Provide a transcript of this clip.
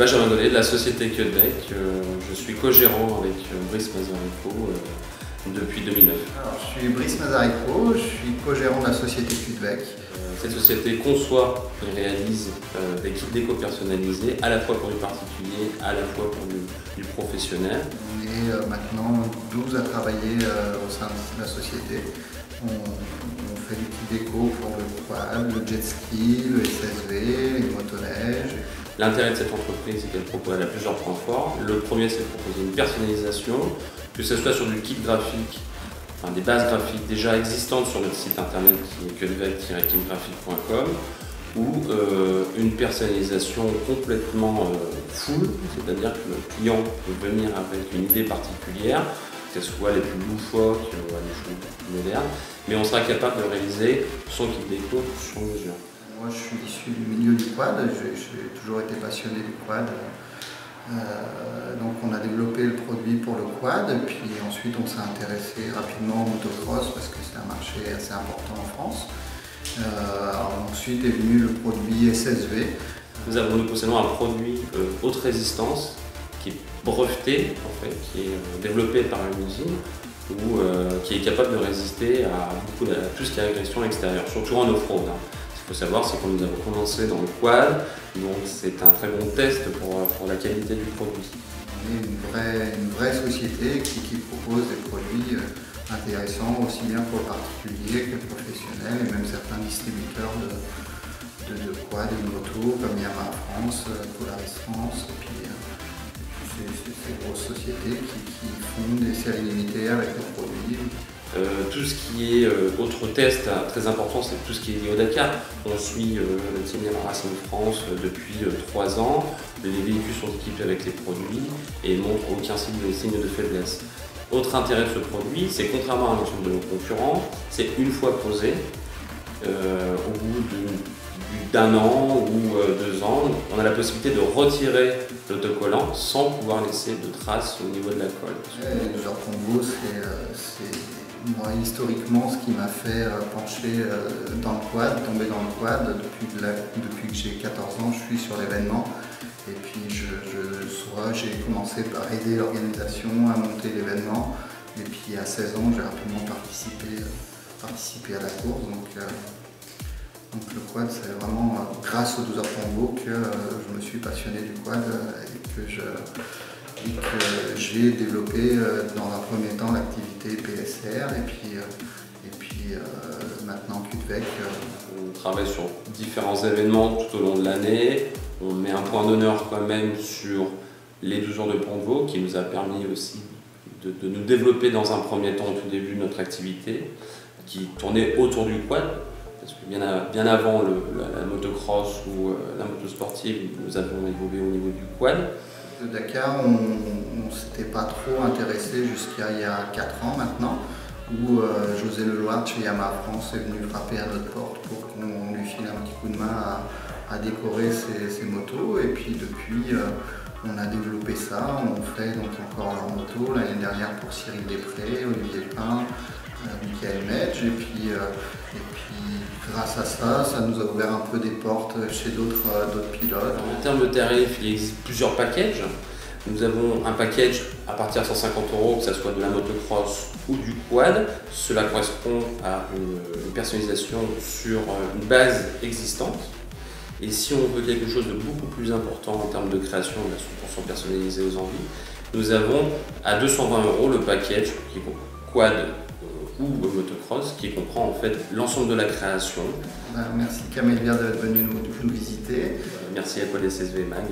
Benjamin Dolé de la société Queudec. Je suis co-gérant avec Brice Mazarico depuis 2009. Alors, je suis Brice Mazarico, je suis co-gérant de la société Queudec. Cette société conçoit et réalise des kits déco personnalisés à la fois pour du particulier, à la fois pour du professionnel. On est maintenant 12 à travailler au sein de la société. On fait du kit déco pour le quad, le jet ski, le SSV, les motoneiges. L'intérêt de cette entreprise, c'est qu'elle a plusieurs points forts. Le premier, c'est de proposer une personnalisation, que ce soit sur du kit graphique, enfin, des bases graphiques déjà existantes sur notre site internet qui est queudec-kitgraphique.com, ou une personnalisation complètement full, c'est-à-dire que le client peut venir avec une idée particulière, que ce soit les plus loufoques, les choses plus modernes, mais on sera capable de réaliser son kit déco sur mesure. Moi, je suis issu du milieu du quad, j'ai toujours été passionné du quad. Donc on a développé le produit pour le quad, puis ensuite on s'est intéressé rapidement au motocross parce que c'est un marché assez important en France. Ensuite est venu le produit SSV. Nous possédons un produit haute résistance qui est breveté, en fait, qui est développé par une usine, qui est capable de résister à tout ce qui est agression extérieure, surtout en off-road. Ce qu'il faut savoir, c'est que nous avons commencé dans le quad, donc c'est un très bon test pour la qualité du produit. On est une vraie société qui propose des produits intéressants aussi bien pour le particulier que le professionnel et même certains distributeurs de quad et de moto comme Yamaha France, Polaris France et puis ces grosses sociétés qui font des séries limitées avec leurs produits. Tout ce qui est autre test très important, c'est tout ce qui est lié au Dakar. On suit le team Yamaha Racing France depuis 3 ans. Les véhicules sont équipés avec les produits et ne montrent aucun signe de faiblesse. Autre intérêt de ce produit, c'est contrairement à l'ensemble de nos concurrents, c'est une fois posé, au bout d'un an ou 2 ans, on a la possibilité de retirer l'autocollant sans pouvoir laisser de traces au niveau de la colle. Le genre combo, c'est moi historiquement ce qui m'a fait pencher dans le quad, tomber dans le quad. Depuis que j'ai 14 ans, je suis sur l'événement. Et puis j'ai commencé par aider l'organisation à monter l'événement. Et puis à 16 ans, j'ai rapidement participé à la course. Donc le quad, c'est vraiment grâce aux 12 heures combo que je me suis passionné du quad et que j'ai développé dans un premier temps l'activité PSR et puis maintenant Queudec. On travaille sur différents événements tout au long de l'année. On met un point d'honneur quand même sur les 12 heures de Pont de Vaux qui nous a permis aussi de nous développer dans un premier temps au tout début de notre activité qui tournait autour du quad. Parce que bien avant la motocross ou la moto sportive, nous avons évolué au niveau du quad. Le Dakar, on ne s'était pas trop intéressé jusqu'à il y a 4 ans maintenant, où José Leloir de chez Yamaha France est venu frapper à notre porte pour qu'on lui file un petit coup de main à décorer ses motos. Et puis depuis, on a développé ça. On fait donc encore leurs motos l'année dernière pour Cyril Després, Olivier Pin, Michael Medge. Et puis grâce à ça, ça nous a ouvert un peu des portes chez d'autres pilotes. En termes de tarifs, il existe plusieurs packages. Nous avons un package à partir de 150 €, que ce soit de la motocross ou du quad. Cela correspond à une personnalisation sur une base existante. Et si on veut quelque chose de beaucoup plus important en termes de création, de la 100% personnalisée aux envies, nous avons à 220 € le package qui est quad ou motocross, qui comprend en fait l'ensemble de la création. Merci Camélia d'être venu nous visiter. Merci à Quad SSV Mag.